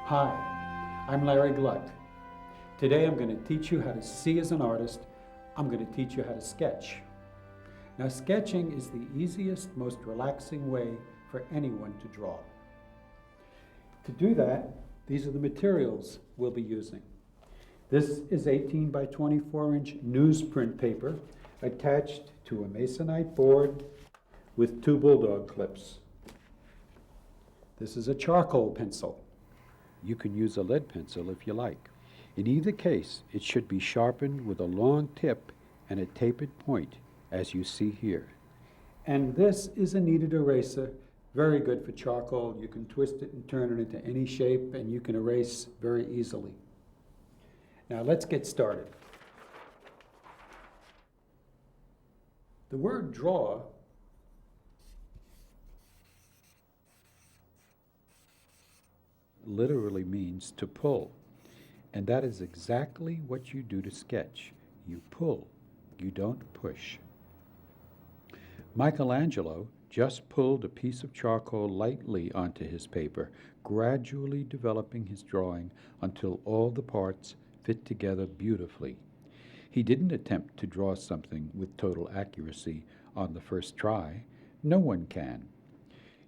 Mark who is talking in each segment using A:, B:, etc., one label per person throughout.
A: Hi, I'm Larry Gluck. Today I'm going to teach you how to see as an artist. I'm going to teach you how to sketch. Now, sketching is the easiest, most relaxing way for anyone to draw. To do that, these are the materials we'll be using. This is 18 by 24 inch newsprint paper attached to a masonite board with 2 bulldog clips. This is a charcoal pencil. You can use a lead pencil if you like. In either case, it should be sharpened with a long tip and a tapered point, as you see here. And this is a kneaded eraser, very good for charcoal. You can twist it and turn it into any shape, and you can erase very easily. Now let's get started. The word draw literally means to pull. And that is exactly what you do to sketch. You pull, you don't push. Michelangelo just pulled a piece of charcoal lightly onto his paper, gradually developing his drawing until all the parts fit together beautifully. He didn't attempt to draw something with total accuracy on the first try. No one can.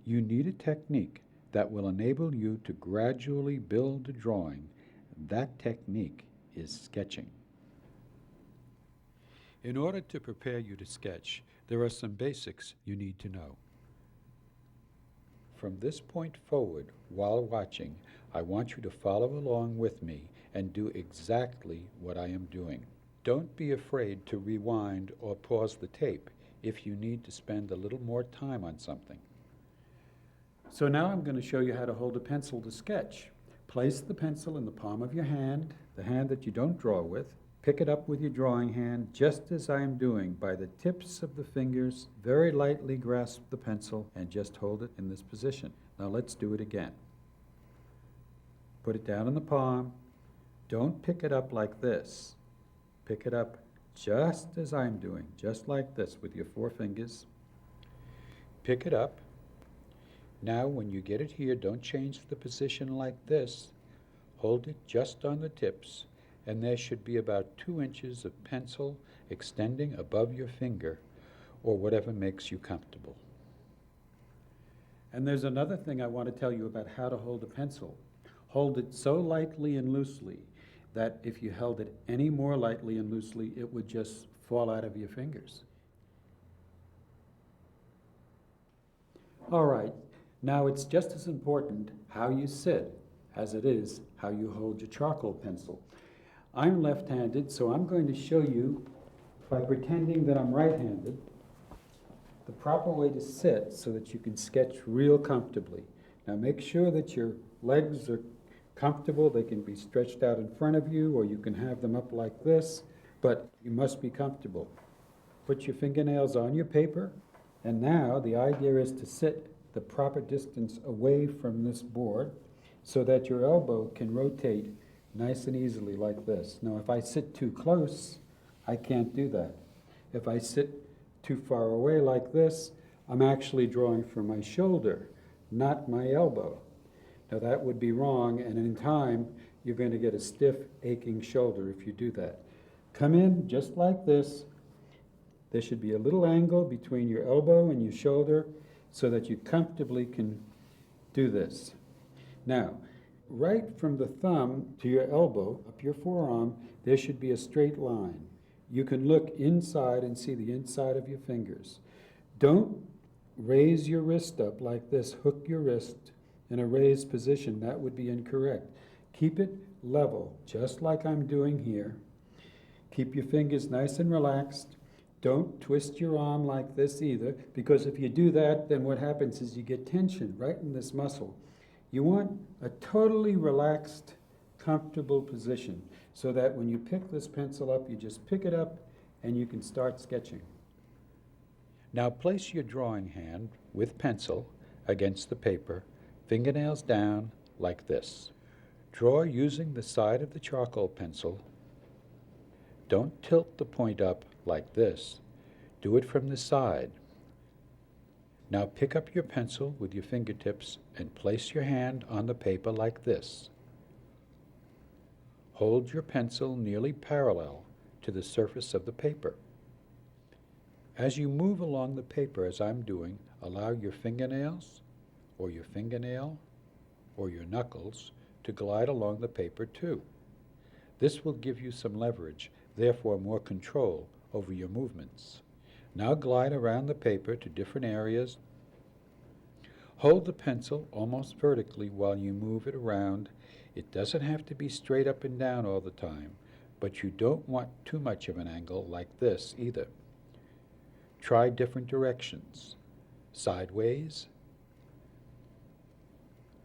A: You need a technique that will enable you to gradually build a drawing. That technique is sketching. In order to prepare you to sketch, there are some basics you need to know. From this point forward, while watching, I want you to follow along with me and do exactly what I am doing. Don't be afraid to rewind or pause the tape if you need to spend a little more time on something. So now I'm going to show you how to hold a pencil to sketch. Place the pencil in the palm of your hand, the hand that you don't draw with. Pick it up with your drawing hand, just as I am doing. By the tips of the fingers, very lightly grasp the pencil and just hold it in this position. Now let's do it again. Put it down in the palm. Don't pick it up like this. Pick it up just as I'm doing, just like this with your 4 fingers. Pick it up. Now, when you get it here, don't change the position like this. Hold it just on the tips, and there should be about 2 inches of pencil extending above your finger, or whatever makes you comfortable. And there's another thing I want to tell you about how to hold a pencil. Hold it so lightly and loosely that if you held it any more lightly and loosely, it would just fall out of your fingers. All right. Now, it's just as important how you sit as it is how you hold your charcoal pencil. I'm left-handed, so I'm going to show you, by pretending that I'm right-handed, the proper way to sit so that you can sketch real comfortably. Now, make sure that your legs are comfortable. They can be stretched out in front of you, or you can have them up like this, but you must be comfortable. Put your fingernails on your paper, and now the idea is to sit the proper distance away from this board so that your elbow can rotate nice and easily like this. Now, if I sit too close, I can't do that. If I sit too far away like this, I'm actually drawing from my shoulder, not my elbow. Now, that would be wrong, and in time, you're going to get a stiff, aching shoulder if you do that. Come in just like this. There should be a little angle between your elbow and your shoulder, so that you comfortably can do this. Now, right from the thumb to your elbow, up your forearm, there should be a straight line. You can look inside and see the inside of your fingers. Don't raise your wrist up like this. Hook your wrist in a raised position. That would be incorrect. Keep it level, just like I'm doing here. Keep your fingers nice and relaxed. Don't twist your arm like this either, because if you do that, then what happens is you get tension right in this muscle. You want a totally relaxed, comfortable position so that when you pick this pencil up, you just pick it up and you can start sketching. Now place your drawing hand with pencil against the paper, fingernails down like this. Draw using the side of the charcoal pencil. Don't tilt the point up like this. Do it from the side. Now pick up your pencil with your fingertips and place your hand on the paper like this. Hold your pencil nearly parallel to the surface of the paper. As you move along the paper, as I'm doing, allow your fingernails, or your fingernail, or your knuckles to glide along the paper too. This will give you some leverage, therefore more control over your movements. Now glide around the paper to different areas. Hold the pencil almost vertically while you move it around. It doesn't have to be straight up and down all the time, but you don't want too much of an angle like this either. Try different directions. Sideways,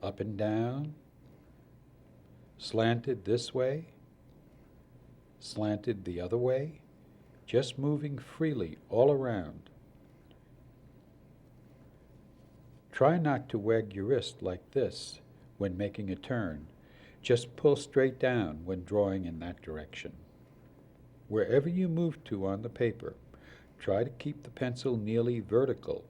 A: up and down, slanted this way, slanted the other way, just moving freely all around. Try not to wag your wrist like this when making a turn. Just pull straight down when drawing in that direction. Wherever you move to on the paper, try to keep the pencil nearly vertical.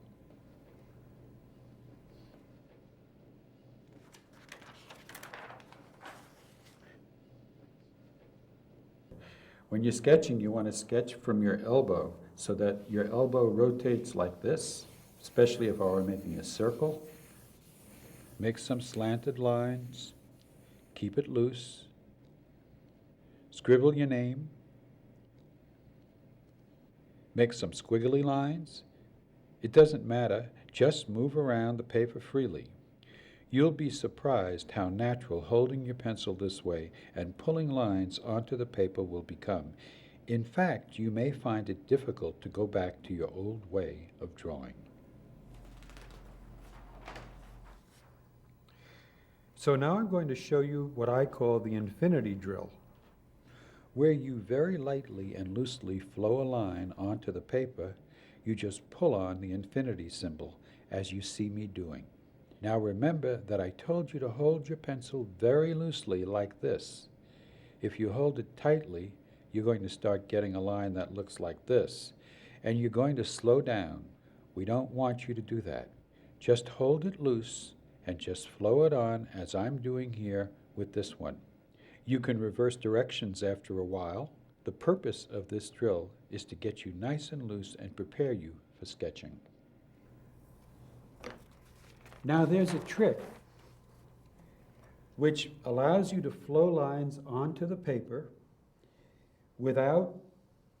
A: When you're sketching, you want to sketch from your elbow so that your elbow rotates like this, especially if I were making a circle. Make some slanted lines. Keep it loose. Scribble your name. Make some squiggly lines. It doesn't matter, just move around the paper freely. You'll be surprised how natural holding your pencil this way and pulling lines onto the paper will become. In fact, you may find it difficult to go back to your old way of drawing. So now I'm going to show you what I call the infinity drill, where you very lightly and loosely flow a line onto the paper. You just pull on the infinity symbol, as you see me doing. Now remember that I told you to hold your pencil very loosely like this. If you hold it tightly, you're going to start getting a line that looks like this, and you're going to slow down. We don't want you to do that. Just hold it loose and just flow it on as I'm doing here with this one. You can reverse directions after a while. The purpose of this drill is to get you nice and loose and prepare you for sketching. Now there's a trick which allows you to flow lines onto the paper without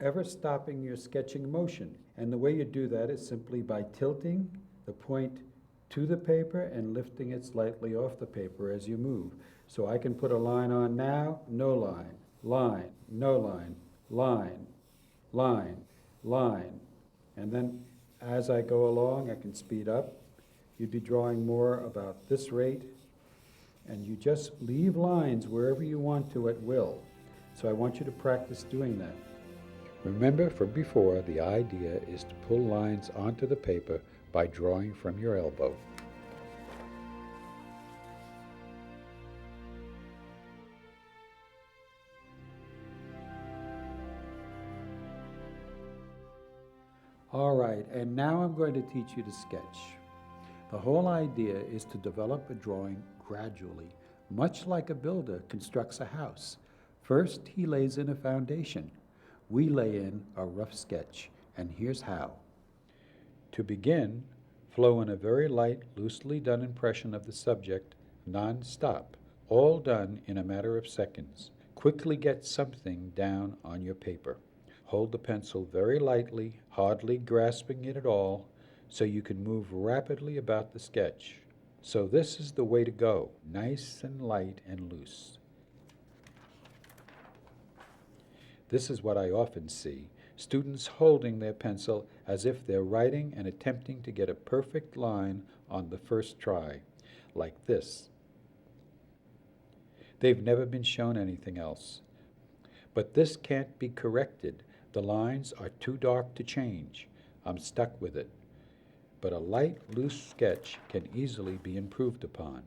A: ever stopping your sketching motion. And the way you do that is simply by tilting the point to the paper and lifting it slightly off the paper as you move. So I can put a line on now, no line, line, no line, line, line, line. And then as I go along, I can speed up. You'd be drawing more about this rate, and you just leave lines wherever you want to at will. So I want you to practice doing that. Remember from before, the idea is to pull lines onto the paper by drawing from your elbow. All right, and now I'm going to teach you to sketch. The whole idea is to develop a drawing gradually, much like a builder constructs a house. First, he lays in a foundation. We lay in a rough sketch, and here's how. To begin, flow in a very light, loosely done impression of the subject, non-stop, all done in a matter of seconds. Quickly get something down on your paper. Hold the pencil very lightly, hardly grasping it at all, so you can move rapidly about the sketch. So this is the way to go, nice and light and loose. This is what I often see, students holding their pencil as if they're writing and attempting to get a perfect line on the first try, like this. They've never been shown anything else. But this can't be corrected. The lines are too dark to change. I'm stuck with it. But a light, loose sketch can easily be improved upon.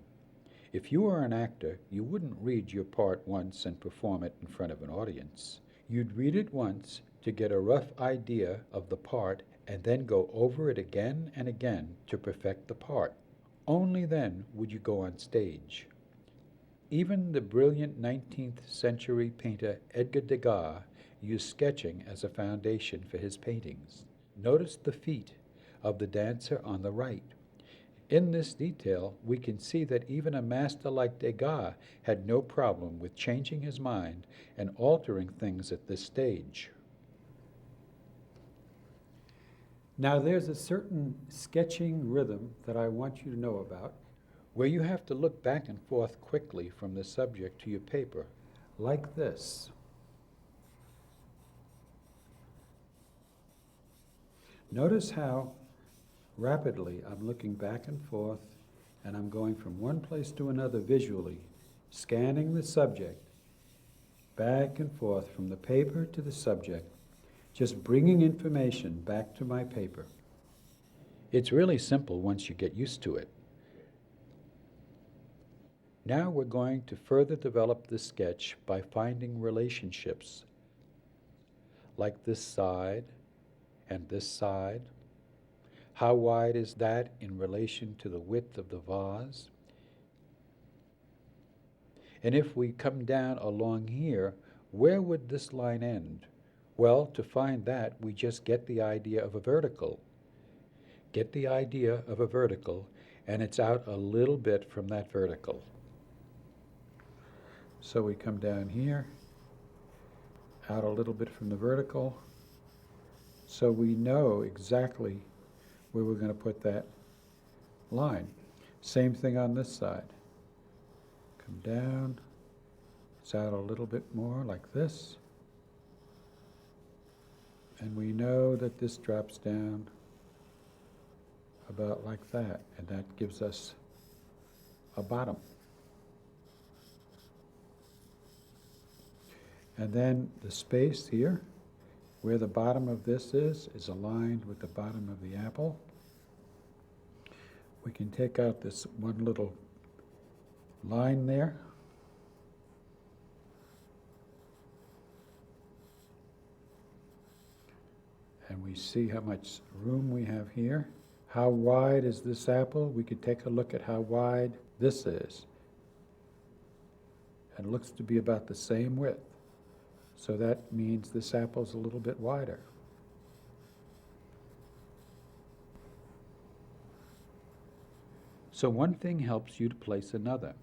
A: If you were an actor, you wouldn't read your part once and perform it in front of an audience. You'd read it once to get a rough idea of the part and then go over it again and again to perfect the part. Only then would you go on stage.
B: Even the brilliant 19th century painter Edgar Degas used sketching as a foundation for his paintings. Notice the feet of the dancer on the right. In this detail, we can see that even a master like Degas had no problem with changing his mind and altering things at this stage.
A: Now there's a certain sketching rhythm that I want you to know about,
B: Where you have to look back and forth quickly from the subject to your paper.
A: like this. Notice how rapidly I'm looking back and forth, and I'm going from one place to another visually, scanning the subject, back and forth from the paper to the subject, just bringing information back to my paper.
B: It's really simple once you get used to it. Now we're going to further develop the sketch by finding relationships, like this side and this side. How wide is that in relation to the width of the vase? And if we come down along here, where would this line end? Well, to find that, we just get the idea of a vertical. Get the idea of a vertical, and it's out a little bit from that vertical.
A: So we come down here, out a little bit from the vertical, so we know exactly where we're going to put that line. Same thing on this side. Come down, it's out a little bit more like this, and we know that this drops down about like that, and that gives us a bottom. And then the space here, where the bottom of this is aligned with the bottom of the apple. We can take out this one little line there. And we see how much room we have here. How wide is this apple? We could take a look at how wide this is. And it looks to be about the same width. So that means this apple's a little bit wider.
B: So one thing helps you to place another.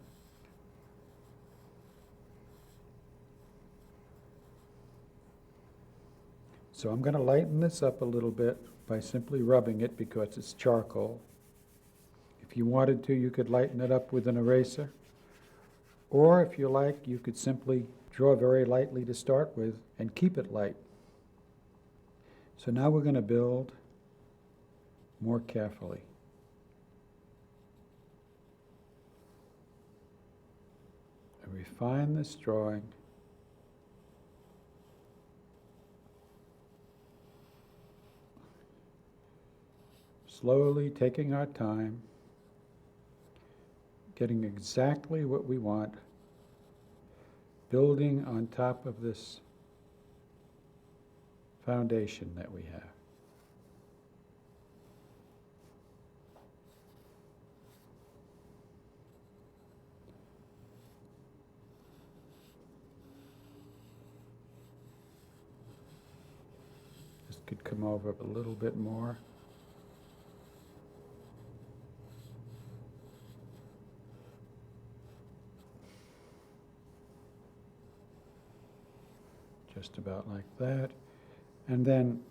A: So I'm going to lighten this up a little bit by simply rubbing it because it's charcoal. If you wanted to, you could lighten it up with an eraser. Or if you like, you could simply draw very lightly to start with and keep it light. So now we're going to build more carefully. And refine this drawing. Slowly taking our time, getting exactly what we want, building on top of this foundation that we have. This could come over a little bit more. Just about like that. And then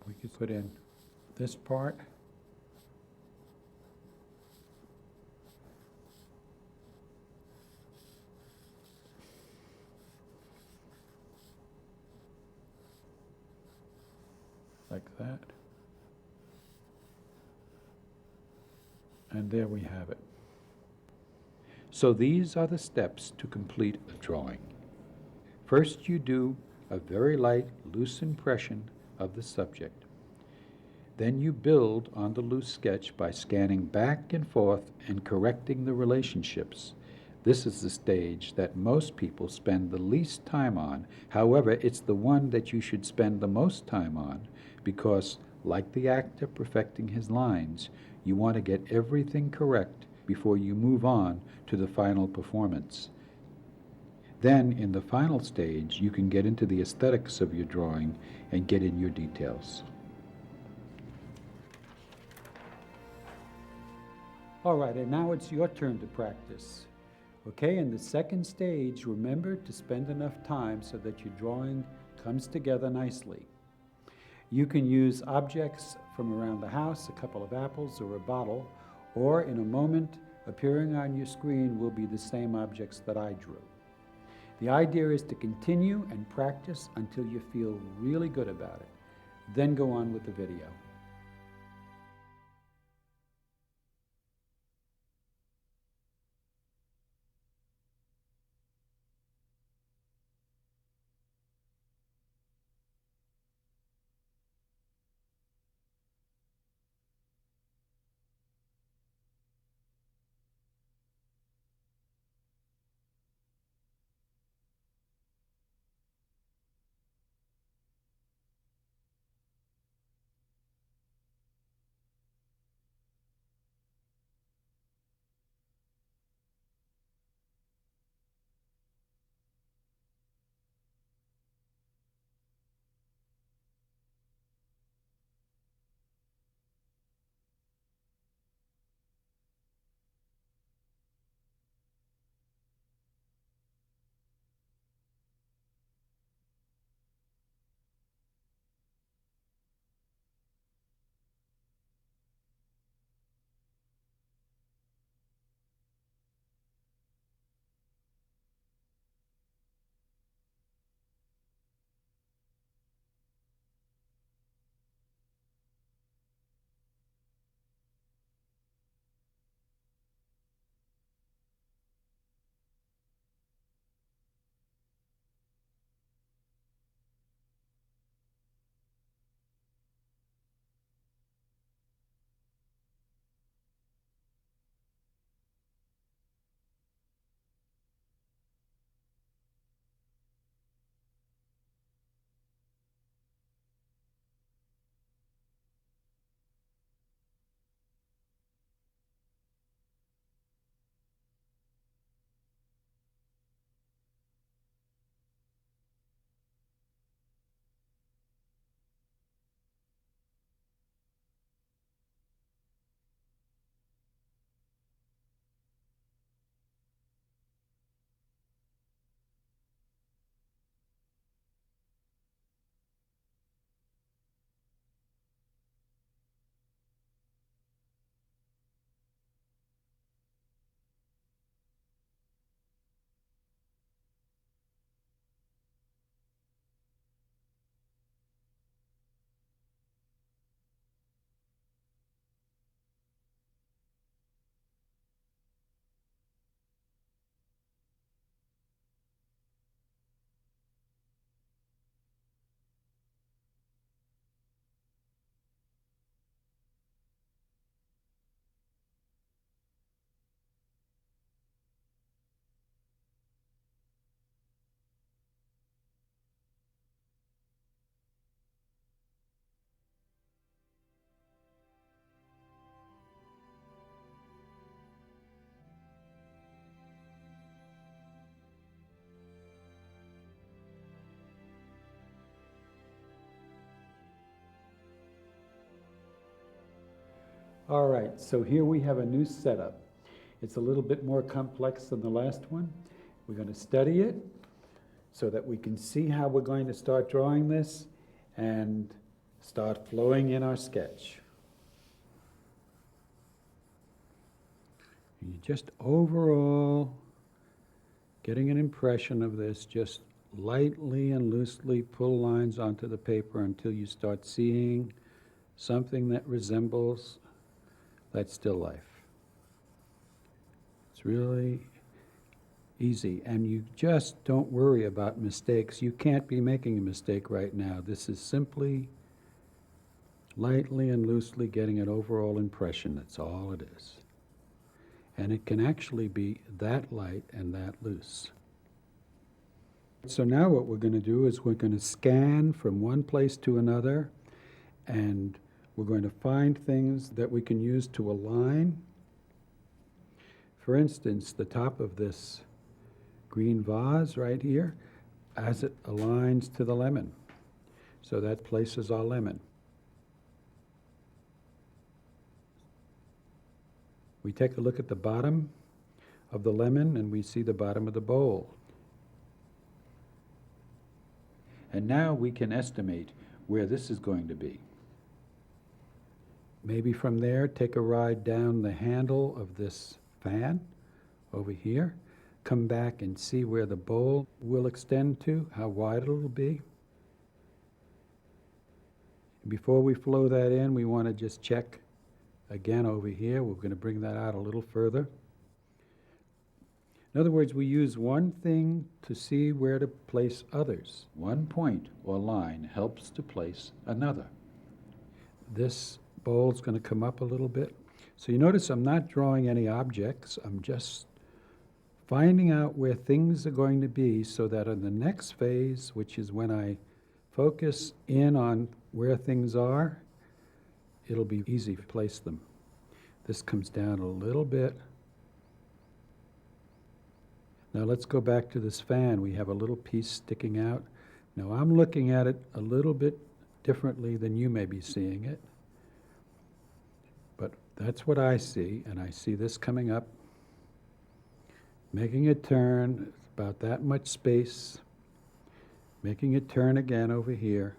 A: we could put in this part. Like that. And there we have it.
B: So these are the steps to complete a drawing. First, you do a very light, loose impression of the subject. Then you build on the loose sketch by scanning back and forth and correcting the relationships. This is the stage that most people spend the least time on. However, it's the one that you should spend the most time on because, like the actor perfecting his lines, you want to get everything correct before you move on to the final performance. Then, in the final stage, you can get into the aesthetics of your drawing and get in your details.
A: All right, and now it's your turn to practice. Okay, in the second stage, remember to spend enough time so that your drawing comes together nicely. You can use objects from around the house, a couple of apples or a bottle, or in a moment, appearing on your screen will be the same objects that I drew. The idea is to continue and practice until you feel really good about it. Then go on with the video. All right, so here we have a new setup. It's a little bit more complex than the last one. We're going to study it so that we can see how we're going to start drawing this and start flowing in our sketch. You just overall getting an impression of this, just lightly and loosely pull lines onto the paper until you start seeing something that resembles that still life. It's really easy, and you just don't worry about mistakes. You can't be making a mistake right now. This is simply lightly and loosely getting an overall impression. That's all it is. And it can actually be that light and that loose. So now what we're going to do is we're going to scan from one place to another, and we're going to find things that we can use to align For instance, the top of this green vase right here, as it aligns to the lemon. So that places our lemon. We take a look at the bottom of the lemon and we see the bottom of the bowl. And now we can estimate where this is going to be. Maybe from there, take a ride down the handle of this fan over here, come back and see where the bowl will extend to, how wide it will be. Before we flow that in, we want to just check again over here. We're going to bring that out a little further. In other words, we use one thing to see where to place others. One point or line helps to place another. This bowl's going to come up a little bit. So you notice I'm not drawing any objects. I'm just finding out where things are going to be so that in the next phase, which is when I focus in on where things are, it'll be easy to place them. This comes down a little bit. Now let's go back to this fan. We have a little piece sticking out. Now I'm looking at it a little bit differently than you may be seeing it. But that's what I see, and I see this coming up, making it turn, about that much space, making it turn again over here.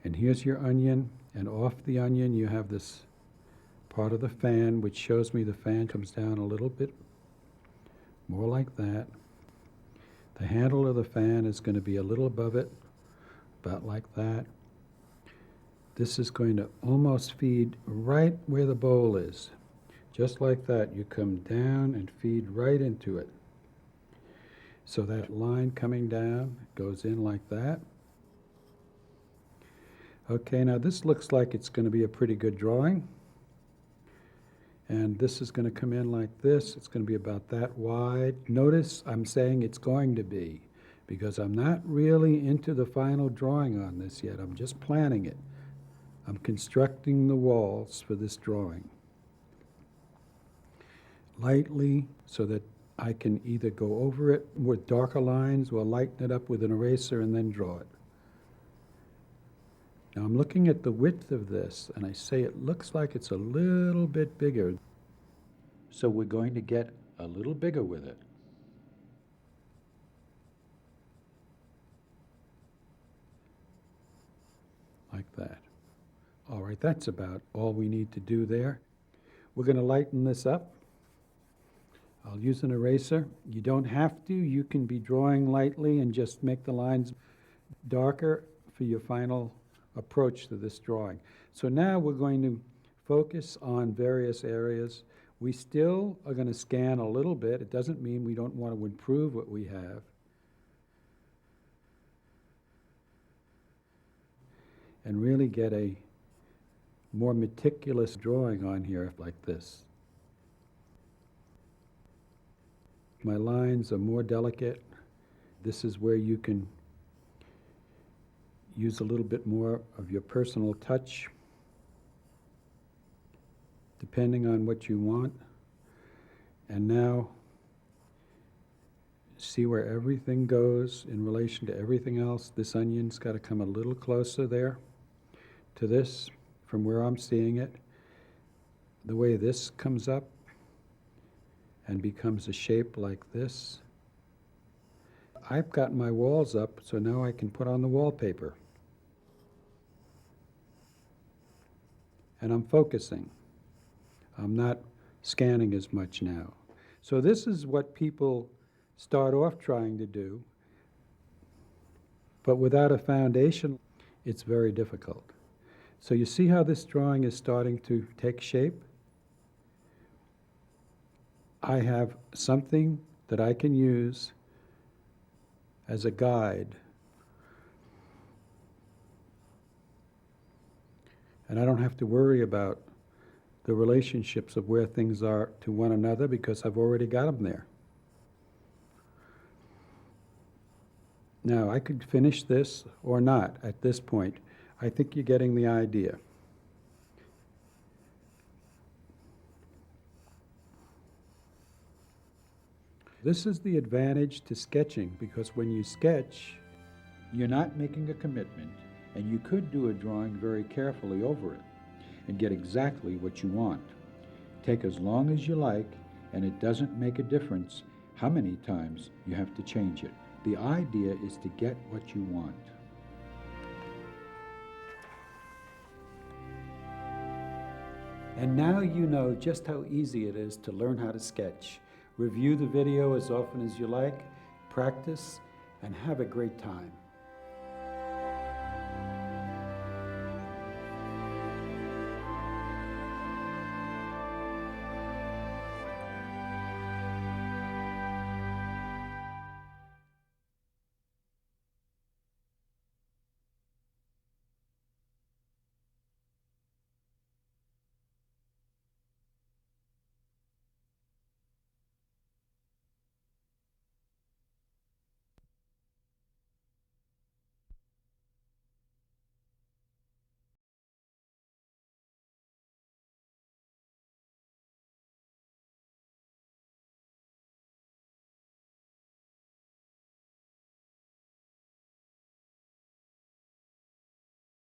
A: And here's your onion, and off the onion you have this part of the fan, which shows me the fan comes down a little bit more like that. The handle of the fan is going to be a little above it, about like that. This is going to almost feed right where the bowl is. Just like that, you come down and feed right into it. So that line coming down goes in like that. Okay, now this looks like it's going to be a pretty good drawing. And this is going to come in like this. It's going to be about that wide. Notice I'm saying it's going to be, because I'm not really into the final drawing on this yet. I'm just planning it. I'm constructing the walls for this drawing. Lightly, so that I can either go over it with darker lines or lighten it up with an eraser and then draw it. Now I'm looking at the width of this, and I say it looks like it's a little bit bigger. So we're going to get a little bigger with it. Like that. All right, that's about all we need to do there. We're going to lighten this up. I'll use an eraser. You don't have to. You can be drawing lightly and just make the lines darker for your final approach to this drawing. So now we're going to focus on various areas. We still are going to scan a little bit. It doesn't mean we don't want to improve what we have. And really get a more meticulous drawing on here like this. My lines are more delicate. This is where you can use a little bit more of your personal touch, depending on what you want. And now, see where everything goes in relation to everything else. This onion's got to come a little closer there to this from where I'm seeing it. The way this comes up and becomes a shape like this. I've got my walls up, so now I can put on the wallpaper. And I'm focusing. I'm not scanning as much now. So this is what people start off trying to do, but without a foundation, it's very difficult. So you see how this drawing is starting to take shape? I have something that I can use as a guide. And I don't have to worry about the relationships of where things are to one another because I've already got them there. Now, I could finish this or not at this point. I think you're getting the idea. This is the advantage to sketching, because when you sketch,
B: You're not making a commitment, and you could do a drawing very carefully over it and get exactly what you want. Take as long as you like, and it doesn't make a difference how many times you have to change it. The idea is to get what you want.
A: and now you know just how easy it is to learn how to sketch. Review the video as often as you like, practice, and have a great time.